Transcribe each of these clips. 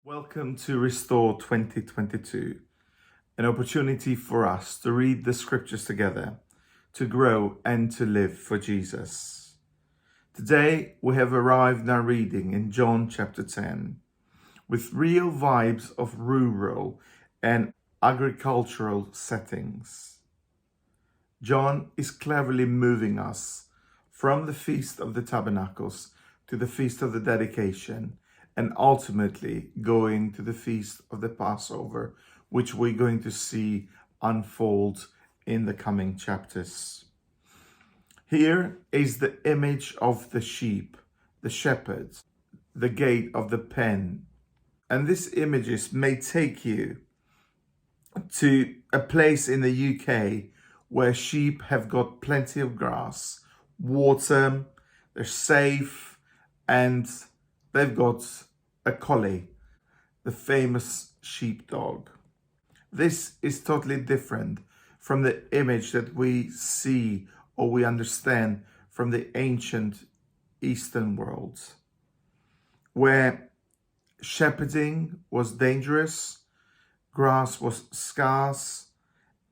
Welcome to Restore 2022, an opportunity for us to read the scriptures together, to grow and to live for Jesus. Today we have arrived in our reading in John chapter 10, with real vibes of rural and agricultural settings. John is cleverly moving us from the Feast of the Tabernacles to the Feast of the Dedication, and ultimately going to the Feast of the Passover, which we're going to see unfold in the coming chapters. Here is the image of the sheep, the shepherd, the gate of the pen. And these images may take you to a place in the UK where sheep have got plenty of grass, water, they're safe, and they've got a collie, the famous sheepdog. This is totally different from the image that we see or we understand from the ancient Eastern world, where shepherding was dangerous, grass was scarce,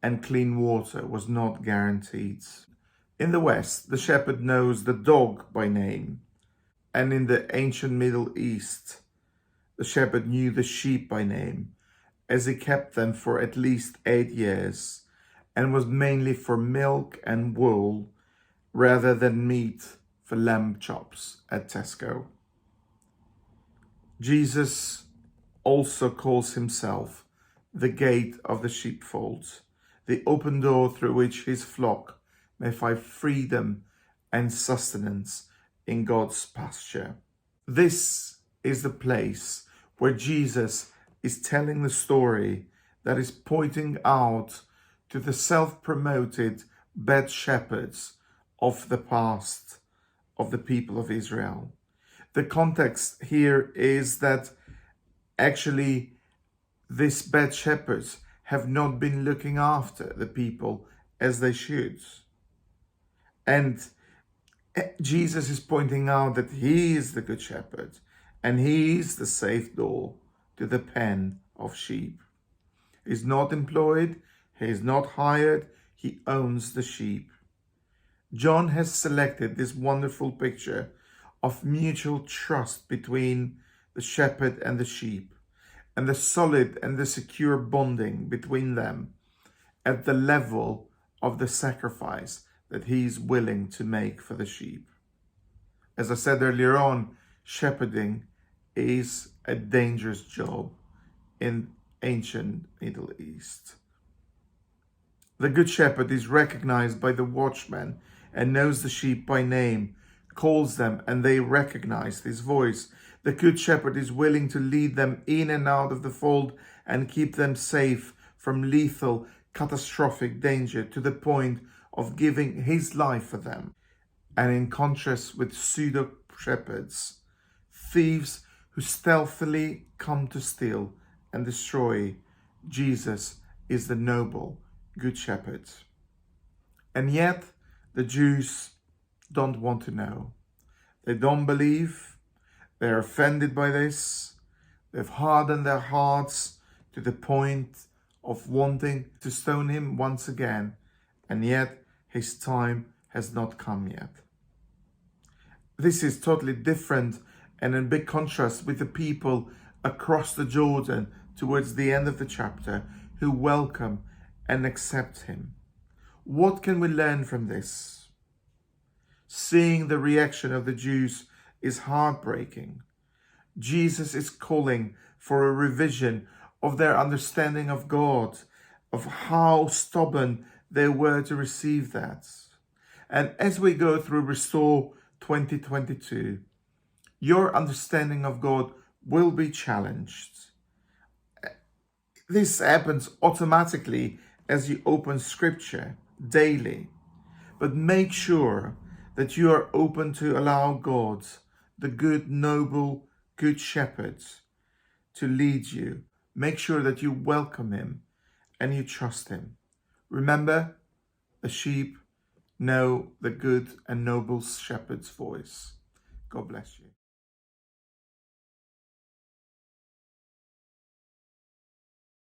and clean water was not guaranteed. In the West, the shepherd knows the dog by name, and in the ancient Middle East, the shepherd knew the sheep by name, as he kept them for at least 8 years, and was mainly for milk and wool rather than meat for lamb chops at Tesco. Jesus also calls himself the gate of the sheepfold, the open door through which his flock may find freedom and sustenance in God's pasture. This is the place where Jesus is telling the story that is pointing out to the self-promoted bad shepherds of the past of the people of Israel. The context here is that actually these bad shepherds have not been looking after the people as they should. And Jesus is pointing out that he is the good shepherd and he is the safe door to the pen of sheep. He's not employed, he is not hired, he owns the sheep. John has selected this wonderful picture of mutual trust between the shepherd and the sheep, and the solid and the secure bonding between them at the level of the sacrifice that he is willing to make for the sheep. As I said earlier on, shepherding is a dangerous job in ancient Middle East. The good shepherd is recognized by the watchman and knows the sheep by name, calls them, and they recognize his voice. The good shepherd is willing to lead them in and out of the fold and keep them safe from lethal, catastrophic danger to the point of giving his life for them. And in contrast with pseudo-shepherds, thieves who stealthily come to steal and destroy, Jesus is the noble good shepherd. And yet the Jews don't want to know. They don't believe. They're offended by this. They've hardened their hearts to the point of wanting to stone him once again. And yet his time has not come yet. This is totally different and in big contrast with the people across the Jordan towards the end of the chapter who welcome and accept him. What can we learn from this? Seeing the reaction of the Jews is heartbreaking. Jesus is calling for a revision of their understanding of God, of how stubborn they were to receive that. And as we go through Restore 2022, your understanding of God will be challenged. This happens automatically as you open scripture daily. But make sure that you are open to allow God, the good, noble, good shepherd, to lead you. Make sure that you welcome him and you trust him. Remember, the sheep know the good and noble shepherd's voice. God bless you.